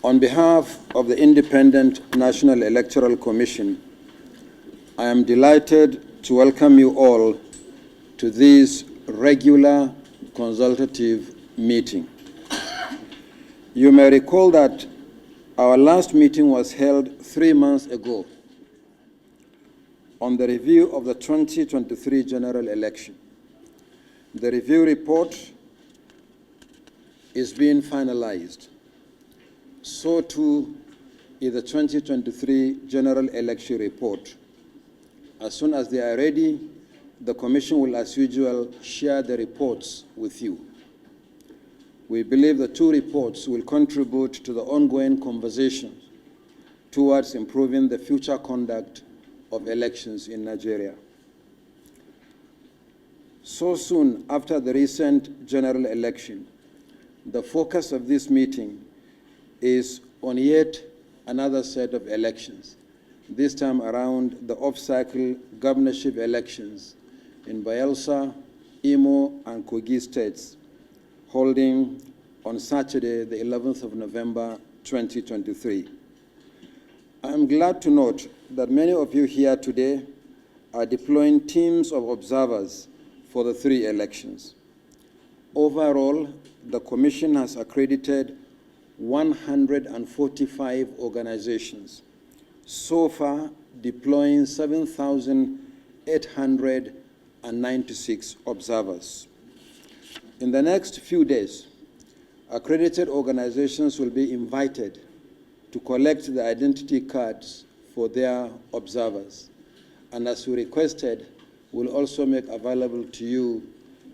On behalf of the Independent National Electoral Commission, I am delighted to welcome you all to this regular consultative meeting. You may recall that our last meeting was held 3 months ago on the review of the 2023 general election. The review report is being finalized. So too is the 2023 general election report. As soon as they are ready, the Commission will, as usual, share the reports with you. We believe the two reports will contribute to the ongoing conversation towards improving the future conduct of elections in Nigeria. So soon after the recent general election, the focus of this meeting is on yet another set of elections, this time around the off-cycle governorship elections in Bayelsa, Imo, and Kogi states, holding on Saturday, the 11th of November, 2023. I am glad to note that many of you here today are deploying teams of observers for the three elections. Overall, the Commission has accredited 145 organizations, so far deploying 7,896 observers. In the next few days, accredited organizations will be invited to collect the identity cards for their observers. And as we requested, we'll also make available to you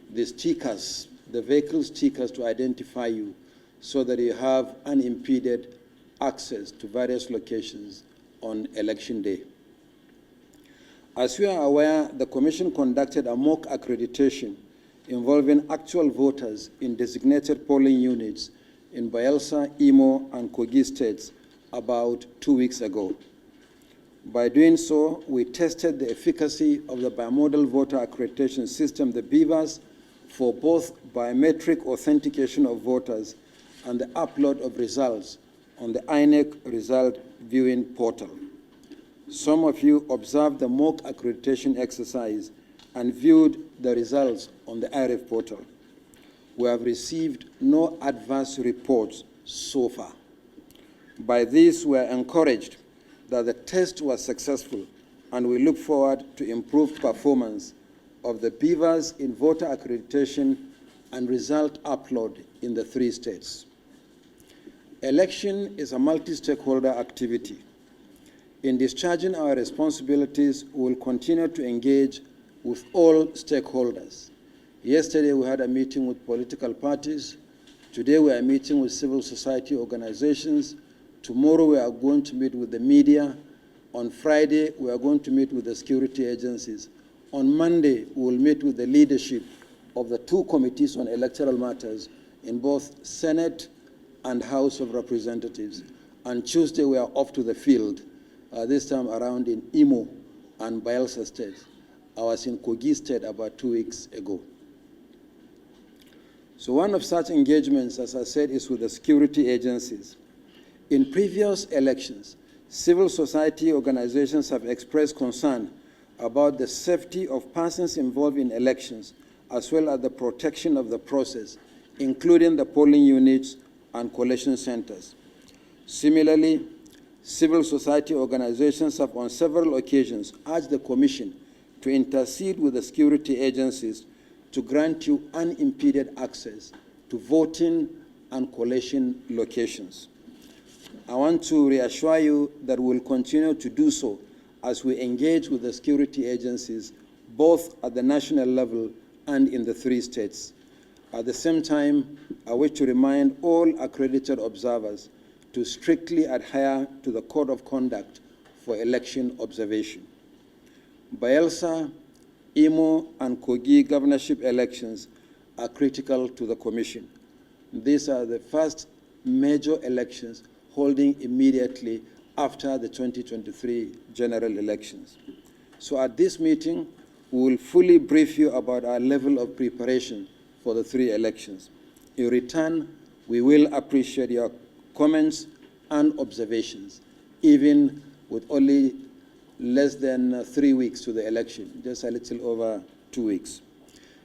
the stickers, the vehicle stickers to identify you, so that you have unimpeded access to various locations on election day. As you are aware, the Commission conducted a mock accreditation involving actual voters in designated polling units in Bayelsa, Imo, and Kogi states about 2 weeks ago. By doing so, we tested the efficacy of the bimodal voter accreditation system, the BVAS, for both biometric authentication of voters and the upload of results on the INEC result viewing portal. Some of you observed the mock accreditation exercise and viewed the results on the IRF portal. We have received no adverse reports so far. By this, we are encouraged that the test was successful, and we look forward to improved performance of the BVAS in voter accreditation and result upload in the three states. Election is a multi-stakeholder activity. In discharging our responsibilities, we will continue to engage with all stakeholders. Yesterday, we had a meeting with political parties. Today, we are meeting with civil society organizations. Tomorrow, we are going to meet with the media. On Friday, we are going to meet with the security agencies. On Monday, we will meet with the leadership of the two committees on electoral matters in both Senate and House of Representatives. On Tuesday, we are off to the field, this time around in Imo and Bayelsa states. I was in Kogi state about 2 weeks ago. So one of such engagements, as I said, is with the security agencies. In previous elections, civil society organizations have expressed concern about the safety of persons involved in elections, as well as the protection of the process, including the polling units and collation centers. Similarly, civil society organizations have on several occasions urged the Commission to intercede with the security agencies to grant you unimpeded access to voting and collation locations. I want to reassure you that we will continue to do so as we engage with the security agencies, both at the national level and in the three states. At the same time, I wish to remind all accredited observers to strictly adhere to the Code of Conduct for election observation. Bayelsa, Imo, and Kogi governorship elections are critical to the Commission. These are the first major elections holding immediately after the 2023 general elections. So at this meeting, we will fully brief you about our level of preparation for the three elections. In return, we will appreciate your comments and observations, even with only less than 3 weeks to the election, just a little over 2 weeks.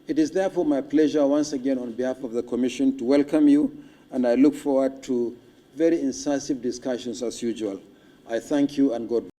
It is therefore my pleasure once again on behalf of the Commission to welcome you, and I look forward to very incisive discussions as usual. I thank you and God bless.